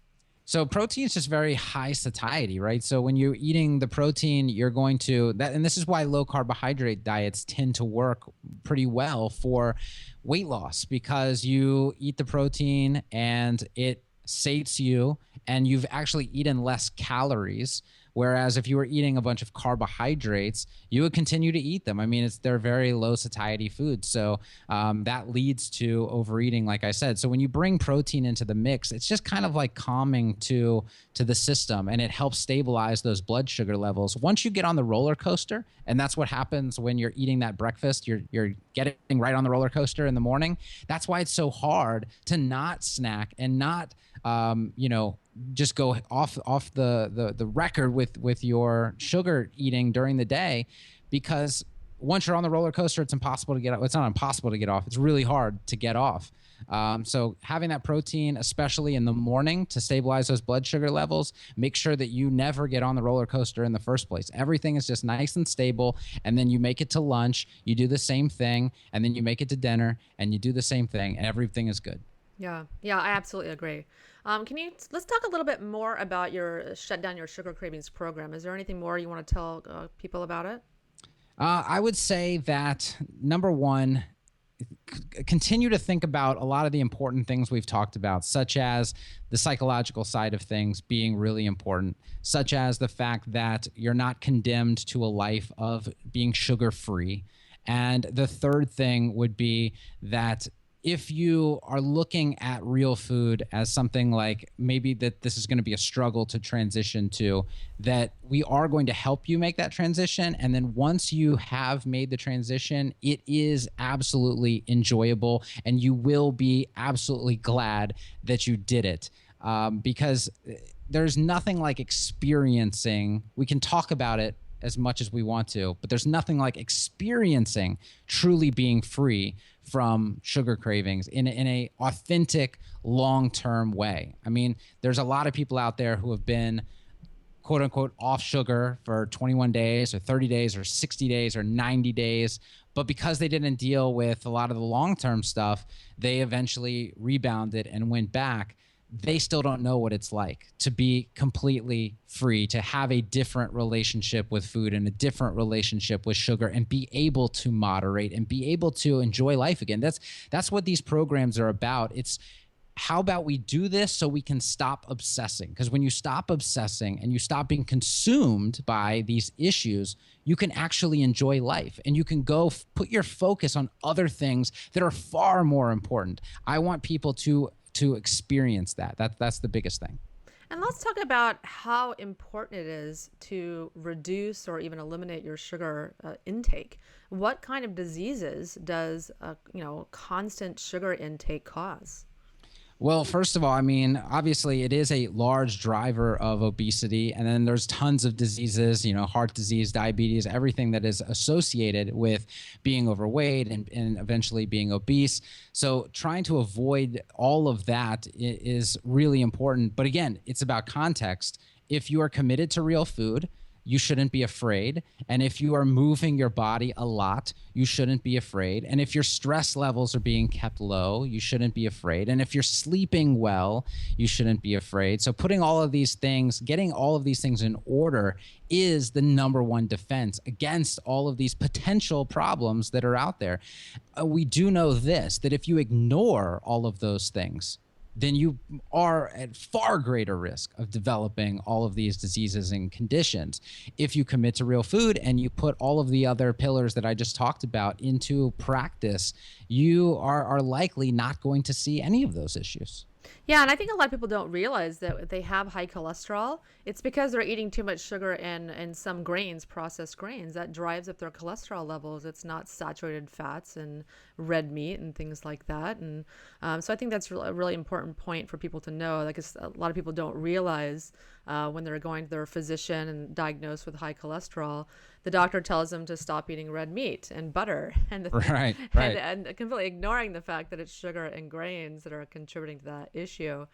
So protein is just very high satiety, right? So when you're eating the protein, you're going to that, and this is why low carbohydrate diets tend to work pretty well for weight loss, because you eat the protein and it sates you and you've actually eaten less calories. Whereas if you were eating a bunch of carbohydrates, you would continue to eat them. I mean, they're very low satiety foods. So that leads to overeating, like I said. So when you bring protein into the mix, it's just kind of like calming to the system, and it helps stabilize those blood sugar levels. Once you get on the roller coaster, and that's what happens when you're eating that breakfast, you're getting right on the roller coaster in the morning. That's why it's so hard to not snack and not just go off the record with your sugar eating during the day, because once you're on the roller coaster, it's impossible to get off. It's not impossible to get off. It's really hard to get off. So having that protein, especially in the morning, to stabilize those blood sugar levels, make sure that you never get on the roller coaster in the first place. Everything is just nice and stable. And then you make it to lunch, you do the same thing, and then you make it to dinner and you do the same thing, and everything is good. Yeah, I absolutely agree. Let's talk a little bit more about your Shut Down Your Sugar Cravings program. Is there anything more you want to tell people about it? I would say that, number one, continue to think about a lot of the important things we've talked about, such as the psychological side of things being really important, such as the fact that you're not condemned to a life of being sugar-free. And the third thing would be that if you are looking at real food as something like maybe that this is going to be a struggle to transition to, that we are going to help you make that transition. And then once you have made the transition, it is absolutely enjoyable and you will be absolutely glad that you did it. Because there's nothing like experiencing, we can talk about it as much as we want to, but there's nothing like experiencing truly being free from sugar cravings in a authentic, long-term way. I mean, there's a lot of people out there who have been quote unquote off sugar for 21 days or 30 days or 60 days or 90 days. But because they didn't deal with a lot of the long-term stuff, they eventually rebounded and went back. They still don't know what it's like to be completely free, to have a different relationship with food and a different relationship with sugar, and be able to moderate and be able to enjoy life again. That's what these programs are about. It's how about we do this so we can stop obsessing? Because when you stop obsessing and you stop being consumed by these issues, you can actually enjoy life and you can go put your focus on other things that are far more important. I want people to experience that. That's the biggest thing. And let's talk about how important it is to reduce or even eliminate your sugar intake. What kind of diseases does constant sugar intake cause? Well, first of all, I mean, obviously it is a large driver of obesity. And then there's tons of diseases, heart disease, diabetes, everything that is associated with being overweight and eventually being obese. So trying to avoid all of that is really important. But again, it's about context. If you are committed to real food, you shouldn't be afraid. And if you are moving your body a lot, you shouldn't be afraid. And if your stress levels are being kept low, you shouldn't be afraid. And if you're sleeping well, you shouldn't be afraid. So getting all of these things in order is the number one defense against all of these potential problems that are out there. We do know this, that if you ignore all of those things, then you are at far greater risk of developing all of these diseases and conditions. If you commit to real food and you put all of the other pillars that I just talked about into practice, you are likely not going to see any of those issues. Yeah, and I think a lot of people don't realize that they have high cholesterol. It's because they're eating too much sugar and some grains, processed grains, that drives up their cholesterol levels. It's not saturated fats and red meat and things like that. And so I think that's a really important point for people to know. Like a lot of people don't realize when they're going to their physician and diagnosed with high cholesterol, the doctor tells them to stop eating red meat and butter and Right, and completely ignoring the fact that it's sugar and grains that are contributing to that issue.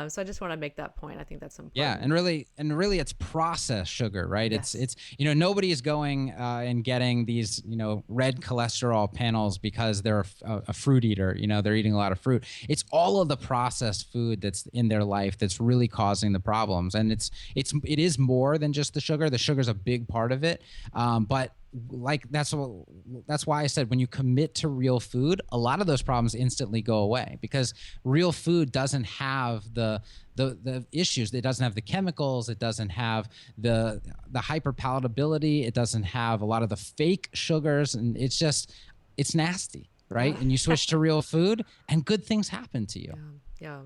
So I just want to make that point. I think that's important. Yeah, and really, it's processed sugar, right? Yes. It's nobody is going and getting these red cholesterol panels because they're a fruit eater. They're eating a lot of fruit. It's all of the processed food that's in their life that's really causing the problems, and it is more than just the sugar. The sugar is a big part of it, but like that's why I said when you commit to real food, a lot of those problems instantly go away because real food doesn't have the issues. It doesn't have the chemicals. It doesn't have the hyperpalatability. It doesn't have a lot of the fake sugars, and it's nasty, right? And you switch to real food, and good things happen to you. Yeah.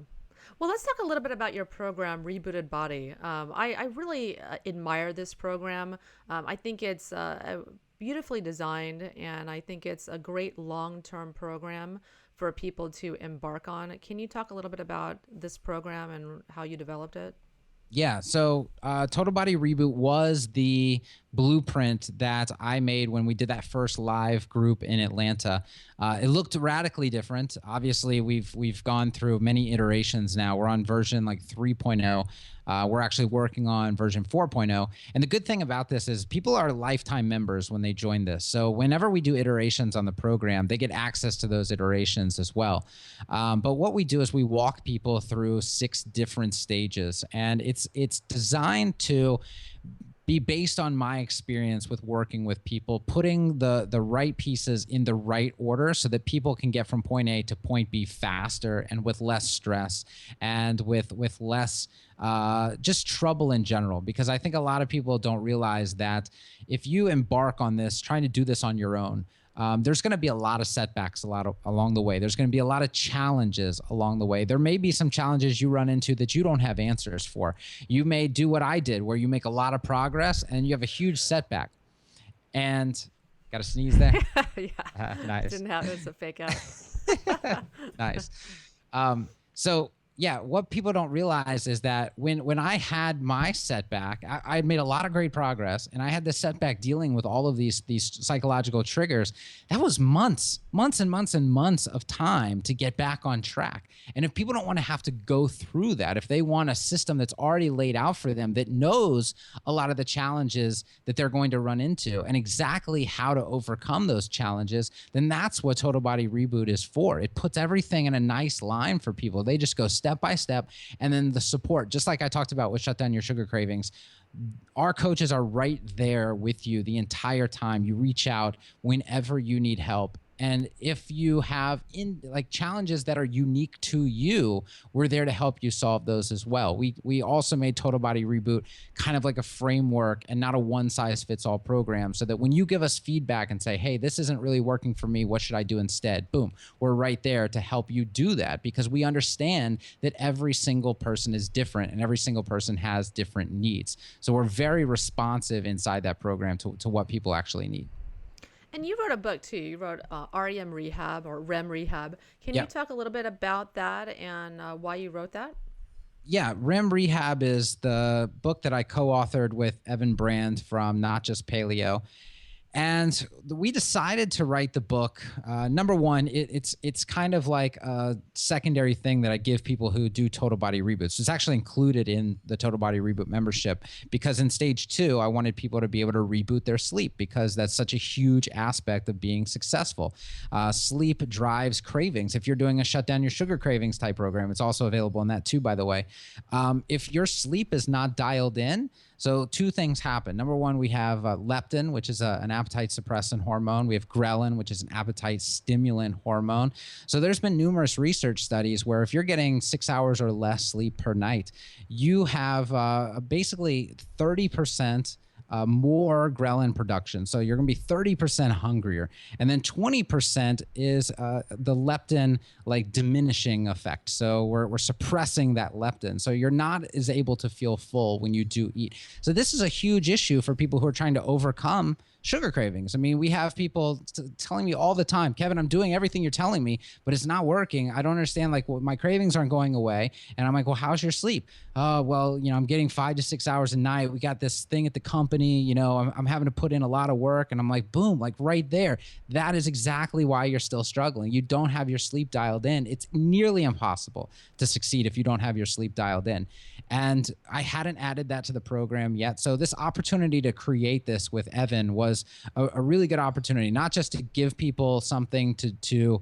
Well, let's talk a little bit about your program, Rebooted Body. I really admire this program. I think it's beautifully designed, and I think it's a great long-term program for people to embark on. Can you talk a little bit about this program and how you developed it? Yeah, so Total Body Reboot was the blueprint that I made when we did that first live group in Atlanta. It looked radically different. Obviously, we've gone through many iterations now. We're on version like 3.0. We're actually working on version 4.0. And the good thing about this is people are lifetime members when they join this. So whenever we do iterations on the program, they get access to those iterations as well. But what we do is we walk people through 6 different stages, and it's designed to be based on my experience with working with people, putting the right pieces in the right order so that people can get from point A to point B faster and with less stress and with less just trouble in general. Because I think a lot of people don't realize that if you embark on this, trying to do this on your own, there's going to be a lot of setbacks along the way. There's going to be a lot of challenges along the way. There may be some challenges you run into that you don't have answers for. You may do what I did, where you make a lot of progress and you have a huge setback. And got to sneeze there? Yeah. Nice. Didn't have it. It's a fake out. Nice. So yeah, what people don't realize is that when I had my setback, I had made a lot of great progress, and I had this setback dealing with all of these psychological triggers. That was months and months of time to get back on track. And if people don't want to have to go through that, if they want a system that's already laid out for them that knows a lot of the challenges that they're going to run into and exactly how to overcome those challenges, then that's what Total Body Reboot is for. It puts everything in a nice line for people. They just go step by step, and then the support, just like I talked about with Shut Down Your Sugar Cravings, our coaches are right there with you the entire time. You reach out whenever you need help. And if you have challenges that are unique to you, we're there to help you solve those as well. We also made Total Body Reboot kind of like a framework and not a one-size-fits-all program, so that when you give us feedback and say, hey, this isn't really working for me, what should I do instead? Boom, we're right there to help you do that, because we understand that every single person is different and every single person has different needs. So we're very responsive inside that program to what people actually need. And you wrote a book too. You wrote REM Rehab or REM Rehab. Can you talk a little bit about that and why you wrote that? Yeah, REM Rehab is the book that I co-authored with Evan Brand from Not Just Paleo. And we decided to write the book. Number one, it's kind of like a secondary thing that I give people who do Total Body Reboots. It's actually included in the Total Body Reboot membership, because in stage 2, I wanted people to be able to reboot their sleep, because that's such a huge aspect of being successful. Sleep drives cravings. If you're doing a Shut Down Your Sugar Cravings type program, it's also available in that too, by the way. If your sleep is not dialed in, so 2 things happen. Number one, we have leptin, which is an appetite suppressant hormone. We have ghrelin, which is an appetite stimulant hormone. So there's been numerous research studies where if you're getting 6 hours or less sleep per night, you have basically 30% more ghrelin production. So you're going to be 30% hungrier. And then 20% is the leptin like diminishing effect. So we're suppressing that leptin. So you're not as able to feel full when you do eat. So this is a huge issue for people who are trying to overcome sugar cravings. I mean, we have people telling me all the time, Kevin, I'm doing everything you're telling me, but it's not working. I don't understand. Like, well, my cravings aren't going away. And I'm like, well, how's your sleep? Well, I'm getting 5 to 6 hours a night. We got this thing at the company, I'm having to put in a lot of work. And I'm like, boom, like right there. That is exactly why you're still struggling. You don't have your sleep dialed in. It's nearly impossible to succeed if you don't have your sleep dialed in. And I hadn't added that to the program yet. So this opportunity to create this with Evan was a really good opportunity, not just to give people something to do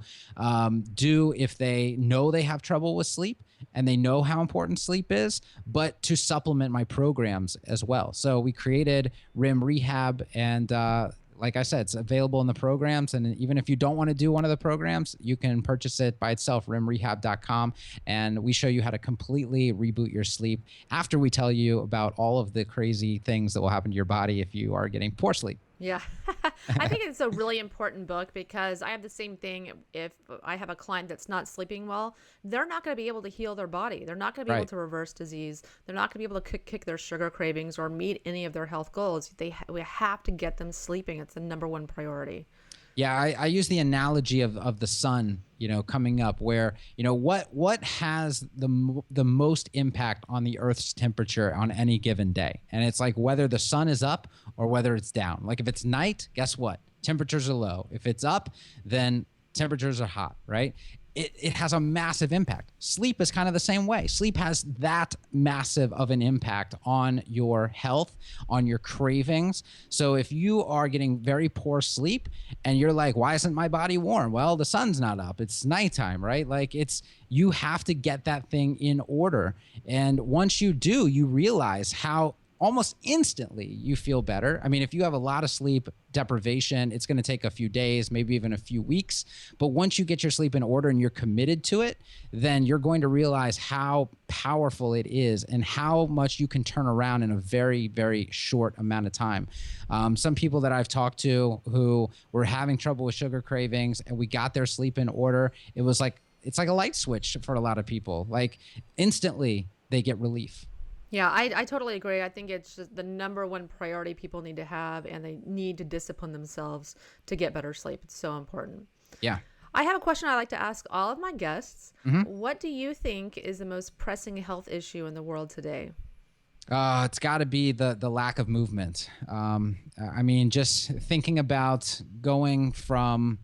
if they know they have trouble with sleep and they know how important sleep is, but to supplement my programs as well. So we created REM Rehab, and like I said, it's available in the programs. And even if you don't want to do one of the programs, you can purchase it by itself, remrehab.com. And we show you how to completely reboot your sleep after we tell you about all of the crazy things that will happen to your body if you are getting poor sleep. Yeah. I think it's a really important book because I have the same thing. If I have a client that's not sleeping well, they're not going to be able to heal their body. They're not going to be able to reverse disease. They're not going to be able to kick their sugar cravings or meet any of their health goals. We have to get them sleeping. It's the number one priority. Yeah, I use the analogy of the sun, coming up, where, what has the most impact on the Earth's temperature on any given day? And it's like whether the sun is up or whether it's down. Like if it's night, guess what? Temperatures are low. If it's up, then temperatures are hot, right? It has a massive impact. Sleep is kind of the same way. Sleep has that massive of an impact on your health, on your cravings. So if you are getting very poor sleep and you're like, why isn't my body warm? Well, the sun's not up. It's nighttime, right? Like you have to get that thing in order. And once you do, you realize how almost instantly you feel better. I mean, if you have a lot of sleep deprivation, it's going to take a few days, maybe even a few weeks. But once you get your sleep in order and you're committed to it, then you're going to realize how powerful it is and how much you can turn around in a very, very short amount of time. Some people that I've talked to who were having trouble with sugar cravings and we got their sleep in order, it's like a light switch for a lot of people. Like instantly they get relief. Yeah, I totally agree. I think it's just the number one priority people need to have, and they need to discipline themselves to get better sleep. It's so important. Yeah. I have a question I like to ask all of my guests. Mm-hmm. What do you think is the most pressing health issue in the world today? It's got to be the lack of movement. I mean, just thinking about going from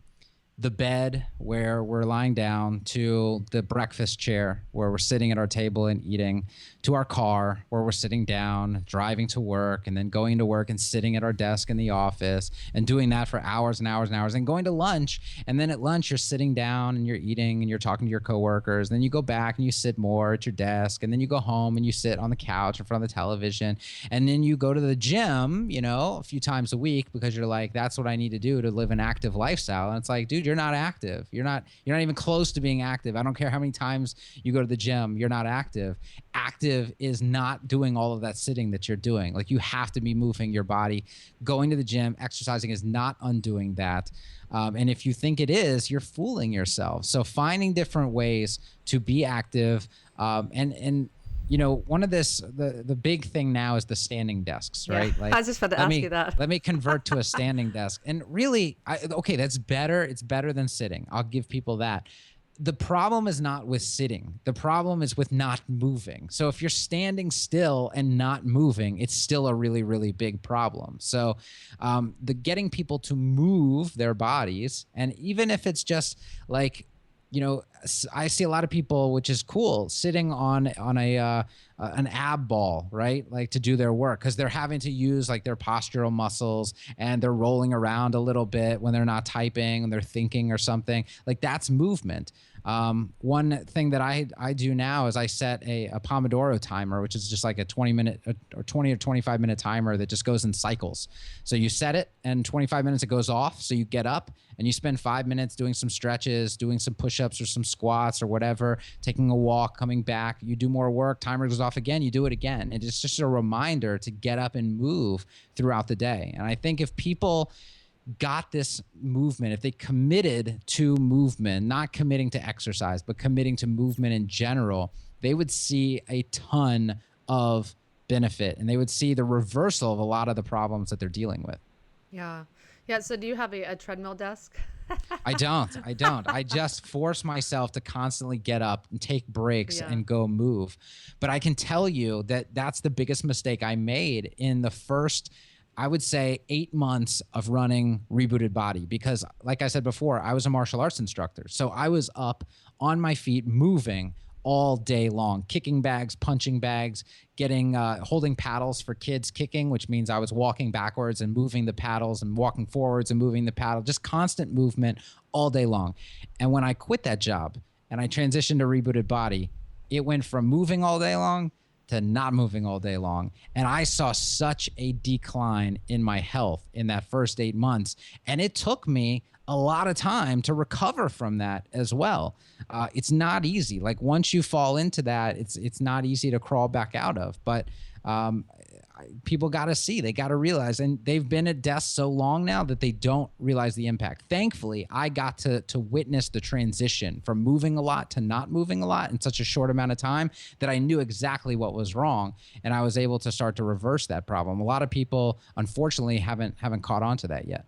the bed where we're lying down to the breakfast chair where we're sitting at our table and eating, to our car where we're sitting down, driving to work, and then going to work and sitting at our desk in the office and doing that for hours and hours and hours, and going to lunch. And then at lunch, you're sitting down and you're eating and you're talking to your coworkers. And then you go back and you sit more at your desk. And then you go home and you sit on the couch in front of the television. And then you go to the gym, a few times a week because you're like, that's what I need to do to live an active lifestyle. And it's like, dude, you're not active. You're not even close to being active. I don't care how many times you go to the gym, you're not active. Active is not doing all of that sitting that you're doing. Like you have to be moving your body. Going to the gym, exercising is not undoing that. And if you think it is, you're fooling yourself. So finding different ways to be active, and one of the big thing now is the standing desks, right? Yeah, I was just about to ask you that. Let me convert to a standing desk. And really, that's better. It's better than sitting. I'll give people that. The problem is not with sitting. The problem is with not moving. So if you're standing still and not moving, it's still a really, really big problem. So the getting people to move their bodies, and even if it's just like, I see a lot of people, which is cool, sitting on an ab ball, right? Like to do their work because they're having to use like their postural muscles and they're rolling around a little bit when they're not typing and they're thinking or something. Like that's movement. One thing that I do now is I set a Pomodoro timer, which is just like a 20 or 25 minute timer that just goes in cycles. So you set it and 25 minutes it goes off. So you get up and you spend 5 minutes doing some stretches, doing some push-ups or some squats or whatever, taking a walk, coming back, you do more work, timer goes off again, you do it again. And it's just a reminder to get up and move throughout the day. And I think if people got this movement, if they committed to movement, not committing to exercise, but committing to movement in general, they would see a ton of benefit and they would see the reversal of a lot of the problems that they're dealing with. Yeah. Yeah. So do you have a treadmill desk? I don't. I just force myself to constantly get up and take breaks and go move. But I can tell you that that's the biggest mistake I made in the first, I would say, 8 months of running Rebooted Body, because like I said before, I was a martial arts instructor. So I was up on my feet, moving all day long, kicking bags, punching bags, holding paddles for kids kicking, which means I was walking backwards and moving the paddles and walking forwards and moving the paddle, just constant movement all day long. And when I quit that job and I transitioned to Rebooted Body, it went from moving all day long to not moving all day long. And I saw such a decline in my health in that first 8 months. And it took me a lot of time to recover from that as well. It's not easy. Like once you fall into that, it's not easy to crawl back out of. But people got to see, they got to realize, and they've been at desks so long now that they don't realize the impact. Thankfully, I got to witness the transition from moving a lot to not moving a lot in such a short amount of time that I knew exactly what was wrong, and I was able to start to reverse that problem. A lot of people, unfortunately, haven't caught on to that yet.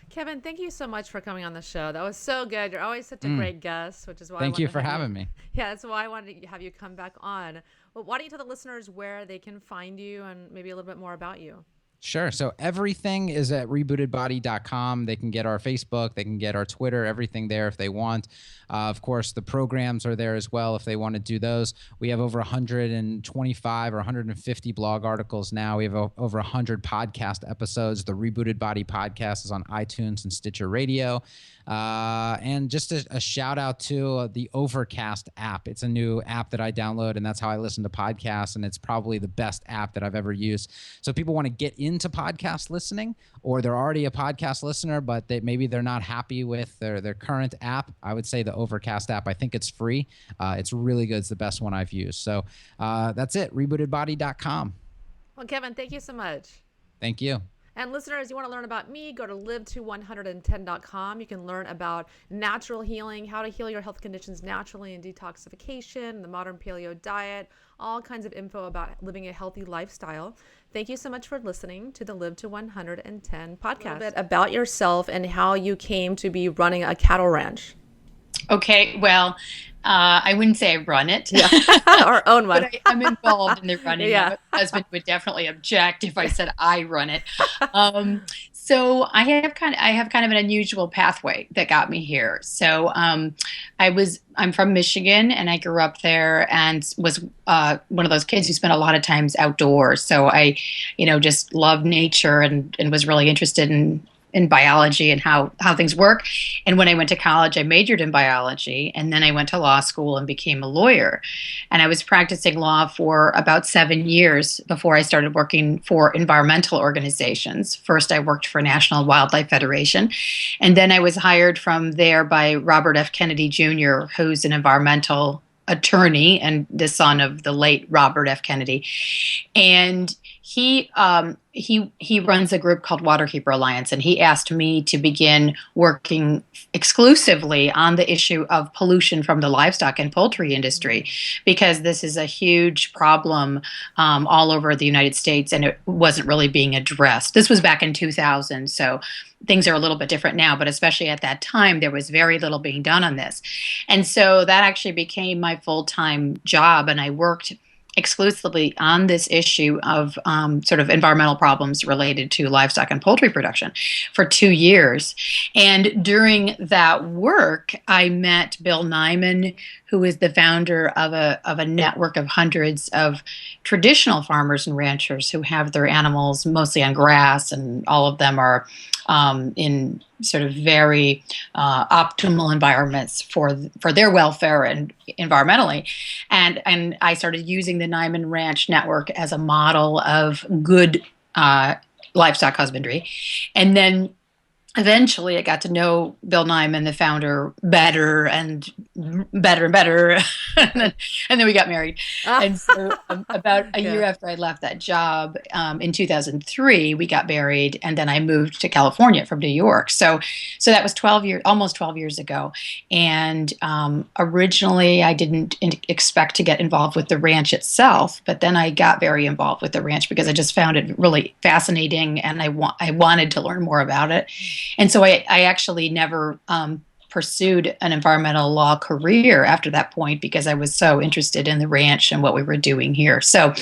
Kevin, thank you so much for coming on the show. That was so good. You're always such a great guest, which is why Thank you for having me. Yeah, that's why I wanted to have you come back on. Well, why don't you tell the listeners where they can find you and maybe a little bit more about you? Sure. So everything is at rebootedbody.com. They can get our Facebook, they can get our Twitter, everything there if they want. Of course, the programs are there as well if they want to do those. We have over 125 or 150 blog articles now. We have over 100 podcast episodes. The Rebooted Body podcast is on iTunes and Stitcher Radio. And just a shout out to the Overcast app. It's a new app that I download, and that's how I listen to podcasts, and it's probably the best app that I've ever used. So if people want to get into podcast listening, or they're already a podcast listener, but maybe they're not happy with their current app, I would say the Overcast app. I think it's free. It's really good. It's the best one I've used. So that's it, rebootedbody.com. Well, Kevin, thank you so much. Thank you. And listeners, you want to learn about me, go to live110.com. You can learn about natural healing, how to heal your health conditions naturally, and detoxification, the modern paleo diet, all kinds of info about living a healthy lifestyle. Thank you so much for listening to the Live to 110 podcast. A little bit about yourself and how you came to be running a cattle ranch. Okay, well, I wouldn't say I run it. Yeah. Or own one. But I'm involved in the running. Yeah. My husband would definitely object if I said I run it. So I have kind of an unusual pathway that got me here. So I'm from Michigan, and I grew up there and was one of those kids who spent a lot of times outdoors. So I, just loved nature and was really interested in biology and how things work. And when I went to college, I majored in biology, and then I went to law school and became a lawyer. And I was practicing law for about 7 years before I started working for environmental organizations. First, I worked for National Wildlife Federation, and then I was hired from there by Robert F. Kennedy Jr., who's an environmental attorney and the son of the late Robert F. Kennedy. And he runs a group called Waterkeeper Alliance, and he asked me to begin working exclusively on the issue of pollution from the livestock and poultry industry, because this is a huge problem all over the United States, and it wasn't really being addressed. This was back in 2000, so things are a little bit different now, but especially at that time, there was very little being done on this. And so that actually became my full-time job, and I worked exclusively on this issue of sort of environmental problems related to livestock and poultry production for 2 years. And during that work, I met Bill Nyman, who is the founder of a network of hundreds of traditional farmers and ranchers who have their animals mostly on grass, and all of them are in sort of very optimal environments for their welfare and environmentally. And I started using the Nyman Ranch Network as a model of good livestock husbandry. And then eventually I got to know Bill Nyman, the founder, better and better and better. and then we got married. And so about a year after I left that job, in 2003, we got married, and then I moved to California from New York. So that was almost 12 years ago. And originally I didn't expect to get involved with the ranch itself, but then I got very involved with the ranch because I just found it really fascinating, and I wanted to learn more about it. And so I actually never pursued an environmental law career after that point because I was so interested in the ranch and what we were doing here. So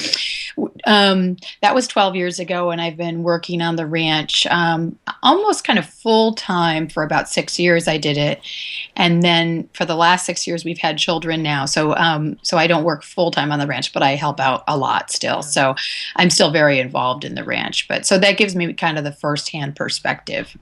that was 12 years ago, and I've been working on the ranch almost kind of full time for about 6 years. I did it. And then for the last 6 years, we've had children now. So I don't work full time on the ranch, but I help out a lot still. So I'm still very involved in the ranch. But so that gives me kind of the firsthand perspective.